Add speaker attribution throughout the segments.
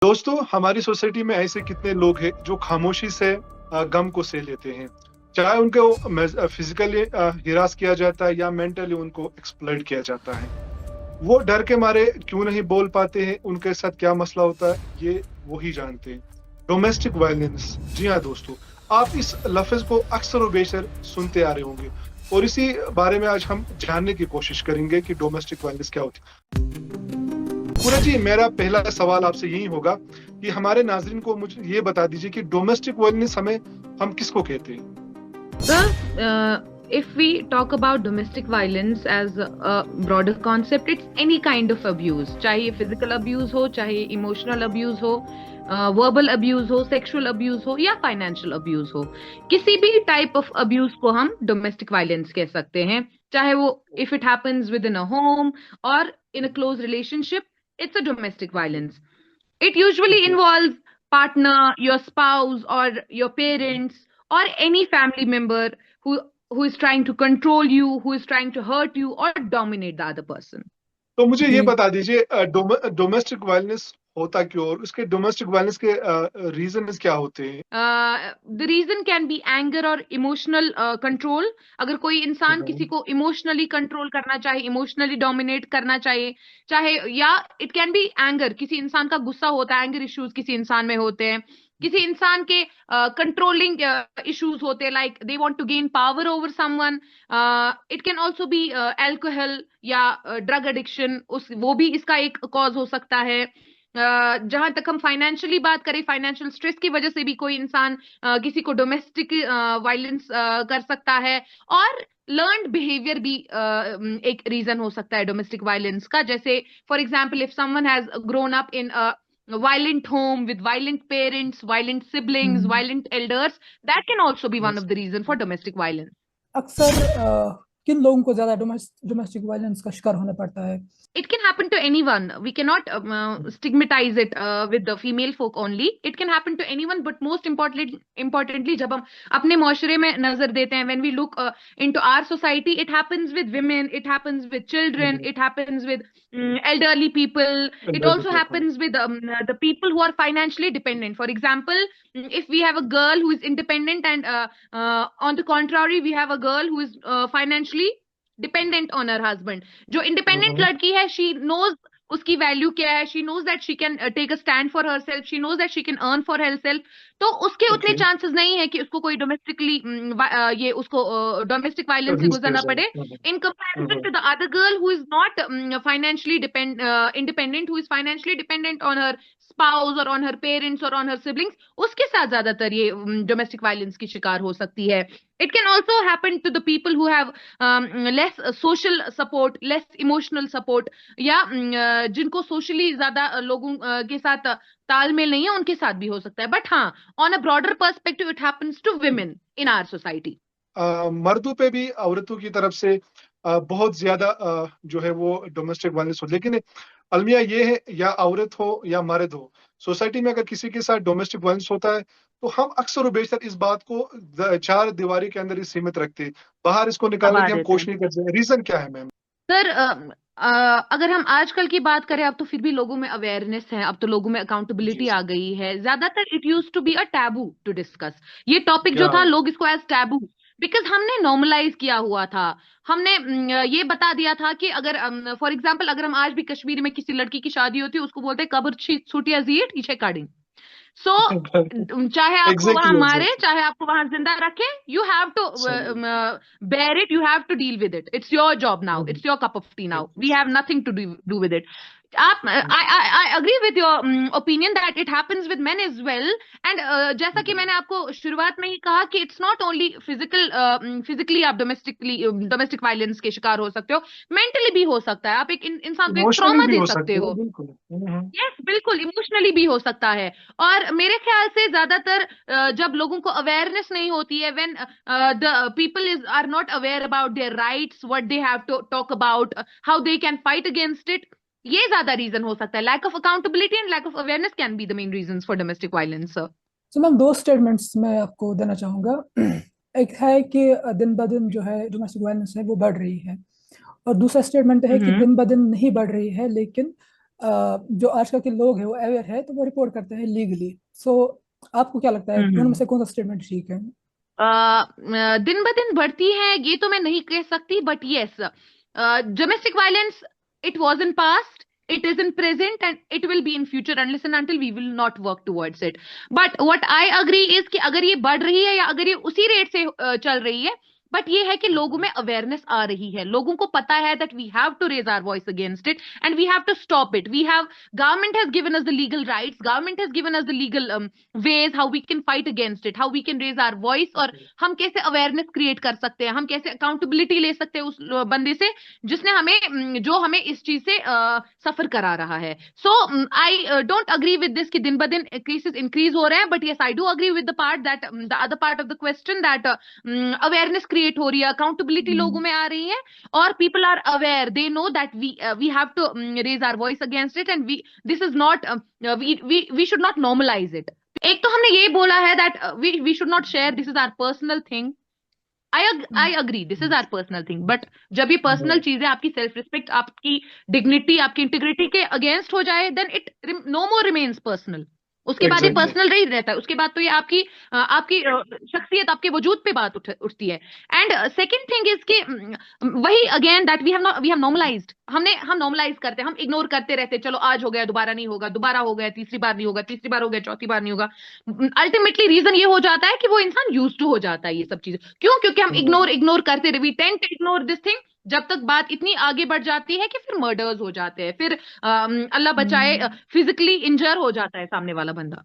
Speaker 1: दोस्तों, हमारी सोसाइटी में ऐसे कितने लोग हैं जो खामोशी से गम को सह लेते हैं। चाहे उनको फिजिकली हिरास किया जाता है या मेंटली उनको एक्सप्लॉइट किया जाता है। वो डर के मारे क्यों नहीं बोल पाते हैं, उनके साथ क्या मसला होता है, ये वो ही जानते हैं। डोमेस्टिक वायलेंस, जी हाँ दोस्तों, आप इस लफ्ज को अक्सर और बेशर सुनते आ रहे होंगे और इसी बारे में आज हम जानने की कोशिश करेंगे कि डोमेस्टिक वायलेंस क्या होती है। पूरा जी, मेरा पहला सवाल आपसे यही होगा कि हमारे नाज़रीन को मुझे ये बता दीजिए कि डोमेस्टिक वायलेंस हम किसको कहते हैं?
Speaker 2: Well, if we talk about domestic violence as a broader concept, it's any kind of abuse, चाहे ये physical abuse हो, चाहे emotional abuse हो, verbal abuse हो, sexual abuse हो या financial abuse हो, किसी भी type of abuse को हम domestic violence कह सकते हैं, चाहे वो if it happens within a home or in a close relationship, it's a domestic violence. It usually
Speaker 1: Okay.
Speaker 2: involves partner, your spouse, or your parents, or any family member who is trying to control you, who is trying to hurt you, or dominate the other person.
Speaker 1: तो मुझे ये
Speaker 3: जी
Speaker 1: बता दीजिए, domestic violence होता क्यों और उसके domestic violence के रीजन क्या होते हैं?
Speaker 2: The reason can be anger or emotional control. अगर कोई इंसान किसी को इमोशनली कंट्रोल करना चाहे, इमोशनली डोमिनेट करना चाहे या इट कैन बी एंगर, किसी इंसान का गुस्सा होता है, एंगर इश्यूज किसी इंसान में होते हैं, किसी इंसान के कंट्रोलिंग इश्यूज होते हैं, like they want to gain power over someone. It can also be alcohol या ड्रग एडिक्शन, उस वो भी इसका एक कॉज हो सकता है. जहां तक हम फाइनेंशियली बात करें, फाइनेंशियल स्ट्रेस की वजह से भी कोई इंसान किसी को डोमेस्टिक वायलेंस कर सकता है. और लर्न्ड बिहेवियर भी एक रीजन हो सकता है डोमेस्टिक वायलेंस का. जैसे for example, if someone has grown up in a violent home with violent parents, violent siblings,
Speaker 3: hmm,
Speaker 2: violent elders, that can also be one of the reason for domestic violence.
Speaker 3: अक्सर किन लोगों को ज्यादा domestic violence का शिकार होना पड़ता है?
Speaker 2: It can happen to anyone. We cannot stigmatize it with the female folk only. It can happen to anyone, but most importantly, जब हम अपने माशरे में नजर देते हैं, when we look into our society, it happens with women, it happens with children, it happens with elderly people. It also happens with the people who are financially dependent. For example, if we have a girl who is independent and on the contrary, we have a girl who is financially dependent on her husband. जो independent लड़की है, she knows उसकी value क्या है, she knows that she can take a stand for herself, she knows that she can earn for herself. तो उसके उतने chances नहीं है कि उसको कोई डोमेस्टिकली ये उसको डोमेस्टिक वायलेंस से गुजरना पड़े, in comparison to the other girl who is not financially independent, who is financially dependent on her spouse और ऑन हर पेरेंट्स और ऑन हर सिबलिंग्स. उसके साथ ज्यादातर ये डोमेस्टिक वायलेंस की शिकार हो सकती है. It can also happen to the people who have less social support, less emotional support, या जिनको सोशली ज्यादा लोगों के साथ तालमेल नहीं है, उनके साथ भी हो सकता है. बट हाँ, on a broader perspective it happens to women in our society.
Speaker 1: मर्दों पे भी औरतों की तरफ से बहुत ज्यादा जो है वो डोमेस्टिक वायलेंस हो, लेकिन अलमिया ये है, या औरत हो या मर्द हो, सोसाइटी में अगर किसी के साथ डोमेस्टिक वायलेंस होता है तो हम अक्सर और बेशतर इस बात को चार दीवारी के अंदर ही सीमित रखते हैं, बाहर इसको निकालने
Speaker 2: दबा
Speaker 1: की हम
Speaker 2: देते
Speaker 1: कोशिश
Speaker 2: हैं.
Speaker 1: नहीं करते। रीजन क्या है मैम?
Speaker 2: सर, अगर हम आजकल की बात करें, अब तो फिर भी लोगों में अवेयरनेस है, अब तो लोगों में
Speaker 1: जी
Speaker 2: अकाउंटेबिलिटी
Speaker 1: जी।
Speaker 2: आ गई है. ज्यादातर it use to be a taboo to discuss. ये टॉपिक जो
Speaker 1: क्या?
Speaker 2: था, लोग इसको एज टैबू, बिकॉज हमने नॉर्मलाइज किया हुआ था. हमने ये बता दिया था कि अगर फॉर एग्जाम्पल, अगर हम आज भी कश्मीर में किसी लड़की की शादी होती है, उसको बोलते हैं कबर छूटिया जीट इसे काढ़ी. सो चाहे आपको वहां
Speaker 1: एग्जैक्टली
Speaker 2: मारे,
Speaker 1: एग्जैक्टली।
Speaker 2: चाहे आपको वहां जिंदा रखे, यू हैव टू
Speaker 1: सही
Speaker 2: bear it, you have to deal with it. It's your job now, it's your cup of tea now, we have nothing to do with it. आप I agree with your opinion that it happens with men as well. And जैसा कि मैंने आपको शुरुआत में ही कहा कि it's not only physically आप domestic violence के शिकार हो सकते हो, mentally भी हो सकता है. आप एक इंसान को एक
Speaker 1: इमोशनली
Speaker 2: ट्रॉमा
Speaker 1: भी
Speaker 2: दे
Speaker 1: हो
Speaker 2: सकते
Speaker 1: सकते
Speaker 2: हो.
Speaker 1: हैं, बिल्कुल।
Speaker 2: यस, बिल्कुल, इमोशनली भी हो सकता है. और मेरे ख्याल से ज्यादातर जब लोगों को अवेयरनेस नहीं होती है, when the people is are not aware about their rights, what they have to talk about, how they can fight against it, ये ज्यादा रीजन हो सकता है. Lack of accountability and lack of awareness can be the main reasons for domestic violence.
Speaker 3: तो ma'am, दो statements मैं आपको देना चाहूँगा। एक है कि दिन ब दिन जो है डोमेस्टिक वायलेंस है वो बढ़ रही है, और दूसरा स्टेटमेंट है कि दिन ब दिन नहीं बढ़ रही है, लेकिन जो आजकल के लोग हैं वो अवेयर है तो वो रिपोर्ट करते हैं लीगली। सो आपको क्या लगता है दोनों में से कौन सा स्टेटमेंट ठीक है?
Speaker 2: दिन ब दिन बढ़ती है ये तो मैं नहीं कह सकती, but yes, domestic violence, it was in past, it is in present, and it will be in future unless and until we will not work towards it. But what I agree is कि अगर ये बढ़ रही है या अगर ये उसी रेट से चल रही है, बट ये है कि लोगों में अवेयरनेस आ रही है, लोगों को पता है that we have to raise our voice against it and we have to stop it. Government has given us the legal rights, government has given us the legal ways how we can fight against it, how we can raise our voice, और हम कैसे awareness create कर सकते हैं, हम कैसे accountability ले सकते हैं उस बंदे से जिसने हमें जो हमें इस चीज से सफर करा रहा है. So I don't agree with this कि दिन ब दिन केसेस इंक्रीज हो रहे हैं, but yes I do agree with the part that the other part of the question that awareness create हो रही है, अकाउंटेबिलिटी लोगों में आ रही है, और people are aware, they know that we have to raise our voice against it, and this is not, we should not normalize it. एक तो हमने ये बोला है that we should not share, this is our personal thing. I agree, this is our personal thing, but जब ये personal चीजें आपकी सेल्फ रिस्पेक्ट, आपकी डिग्निटी, आपकी इंटीग्रिटी के अगेंस्ट हो जाए, then it no more remains personal. उसके बाद ये पर्सनल रही रहता है, उसके बाद तो ये आपकी शख्सियत, आपके वजूद पे बात उठती है. एंड सेकंड थिंग इज कि वही again that we have normalized, हम नॉर्मलाइज करते हैं, हम इग्नोर करते रहते हैं, चलो आज हो गया दोबारा नहीं होगा, दोबारा हो गया तीसरी बार नहीं होगा, तीसरी बार हो गया चौथी बार नहीं होगा. अल्टीमेटली रीजन ये हो जाता है कि वो इंसान यूज्ड टू हो जाता है ये सब चीजें. क्यों? क्योंकि हम इग्नोर करते रहे, we tend to ignore this thing, जब तक बात इतनी आगे बढ़ जाती है कि फिर मर्डर्स हो जाते हैं, फिर अल्लाह बचाए फिजिकली इंजर हो जाता है सामने वाला बंदा.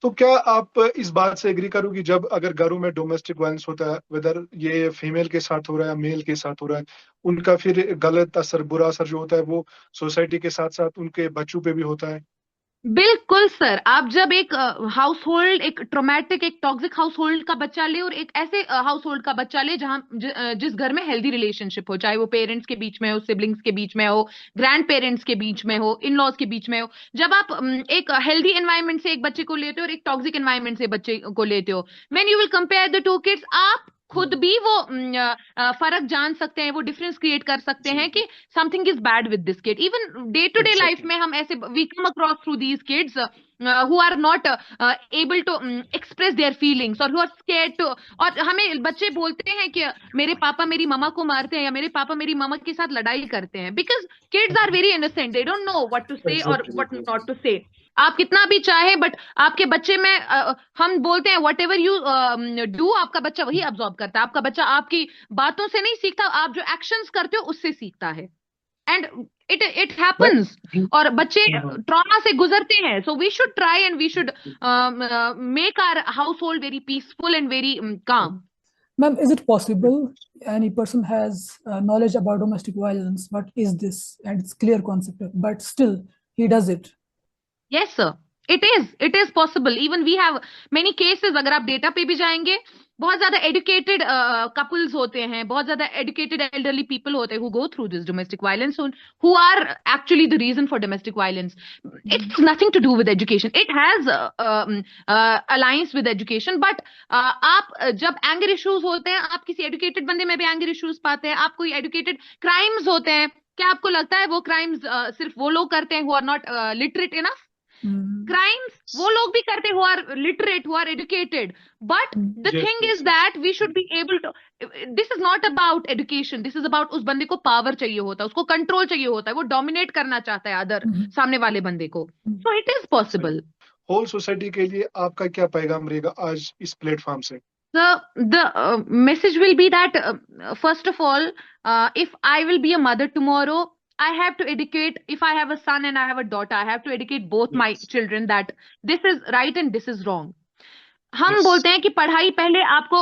Speaker 1: तो क्या आप इस बात से एग्री करोगी जब अगर घरों में डोमेस्टिक वायलेंस होता है, वेदर ये फीमेल के साथ हो रहा है या मेल के साथ हो रहा है, उनका फिर गलत असर, बुरा असर जो होता है वो सोसाइटी के साथ साथ उनके बच्चों पे भी होता है?
Speaker 2: बिल्कुल सर. आप जब एक हाउस होल्ड, एक ट्रोमैटिक, एक टॉक्सिक हाउस होल्ड का बच्चा ले और एक ऐसे हाउस होल्ड का बच्चा ले जहां जिस घर में हेल्दी रिलेशनशिप हो, चाहे वो पेरेंट्स के बीच में हो, सिबलिंग्स के बीच में हो, ग्रैंड पेरेंट्स के बीच में हो, इन लॉज के बीच में हो, जब आप एक हेल्दी एनवायरनमेंट से एक बच्चे को लेते हो और एक टॉक्सिक एनवायरनमेंट से बच्चे को लेते हो, when you will compare the two kids, आप खुद भी वो फर्क जान सकते हैं, वो डिफरेंस क्रिएट कर सकते हैं कि something is bad with this kid. Even day to day life में हम ऐसे we come across through these kids who are not able to express their feelings or who are scared to, और हमें बच्चे बोलते हैं कि मेरे पापा मेरी मामा को मारते हैं या मेरे पापा मेरी मामा के साथ लड़ाई करते हैं, because kids are very innocent, they don't know what to say or what not to say. आप कितना भी चाहे, बट आपके बच्चे में हम बोलते हैं वट एवर यू डू, आपका बच्चा वही अब्सॉर्ब करता है. आपका बच्चा आपकी बातों से नहीं सीखता, आप जो एक्शंस करते हो उससे सीखता है. एंड इट हैपन्स, और बच्चे ट्रॉमा से गुजरते हैं. So we should try and we should make our household very peaceful and very calm.
Speaker 3: Ma'am, is it possible any person has knowledge about domestic violence, what is this, and it's clear concept, but still he does it?
Speaker 2: Yes sir, it is possible. Even we have many cases. अगर आप data पे भी जाएंगे, बहुत ज्यादा educated couples होते हैं, बहुत ज्यादा एजुकेटेड एल्डरली पीपल होते हैं who go through this domestic violence, who are actually the reason for domestic violence. It's nothing to do with education. It has alliance with education, but आप जब anger issues होते हैं, आप किसी educated बंदे में भी एंगर इश्यूज पाते हैं, आप कोई एजुकेटेड क्राइम्स होते हैं, क्या आपको लगता है वो क्राइम्स सिर्फ वो लोग करते हैं who are not literate enough? Crimes वो लोग भी करते who are literate, who are educated, but the thing is that we should be able to, this is not about education, this is about उस बंदे को पावर चाहिए होता है, उसको कंट्रोल चाहिए होता है, वो डोमिनेट करना चाहता है अदर सामने वाले बंदे को. So it is possible.
Speaker 1: Whole society के लिए आपका क्या पैगाम रहेगा आज इस प्लेटफॉर्म से?
Speaker 2: The message will be that first of all, if I will be a mother tomorrow, I have to educate, if I have a son and I have a daughter, I have to educate both my children that this is right and this is wrong. हम बोलते हैं कि पढ़ाई पहले आपको,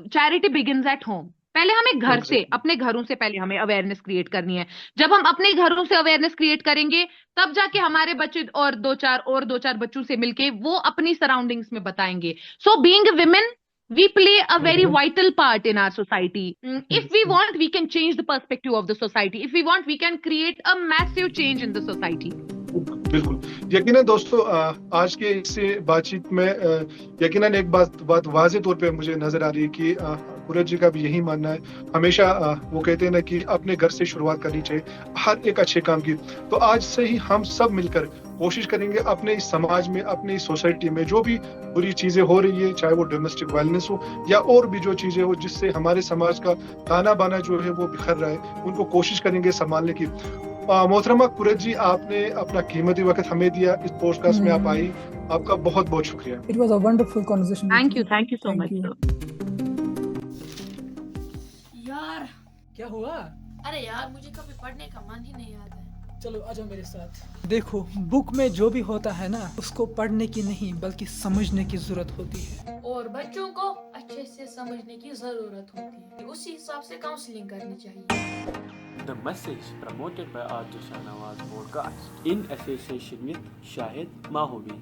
Speaker 2: charity begins at home. पहले हमें घर से, अपने घरों से पहले हमें अवेयरनेस क्रिएट करनी है. जब हम अपने घरों से अवेयरनेस क्रिएट करेंगे, तब जाके हमारे बच्चे और दो चार बच्चों से मिलके वो अपनी सराउंडिंग्स में बताएंगे. So being a women, we play a very vital part in our society. If we want, we can change the perspective of the society. If we want, we can create a massive change in the society.
Speaker 1: बिल्कुल. यकीनन दोस्तों, आज के इस बातचीत में यकीनन एक बात वाज़ेह तौर पे मुझे नजर आ रही है कि कुरैश जी का भी यही मानना है। हमेशा वो कहते हैं ना कि अपने घर से शुरुआत करनी चाहिए हर एक अच्छे काम की। तो आज से ही हम सब मिलकर कोशिश करेंगे अपने इस समाज में, अपनी सोसाइटी में जो भी बुरी चीजें हो रही है, चाहे वो डोमेस्टिक वायलेंस हो या और भी जो चीजें हो जिससे हमारे समाज का ताना बाना जो है वो बिखर रहा है, उनको कोशिश करेंगे संभालने की। मोहतरमा कुरैश जी, आपने अपना कीमती वक्त हमें दिया, इस पॉडकास्ट में आप आई, आपका बहुत बहुत शुक्रिया।
Speaker 3: It was a wonderful conversation with
Speaker 2: Thank
Speaker 3: you.
Speaker 2: you. Thank you so
Speaker 3: Thank
Speaker 2: much,
Speaker 3: you.
Speaker 2: sir.
Speaker 4: यार,
Speaker 3: क्या हुआ?
Speaker 4: अरे यार मुझे कभी पढ़ने का मन ही नहीं आता है।
Speaker 3: चलो आ जाओ मेरे साथ। देखो, बुक में जो भी होता है ना, उसको पढ़ने की नहीं बल्कि समझने की जरूरत होती है।
Speaker 4: और बच्चों को अच्छे से समझने की जरूरत होती है, उसी हिसाब से काउंसलिंग करनी चाहिए।
Speaker 5: The message promoted by Artisha Nawaz podcast in association with Shahid Mahobi.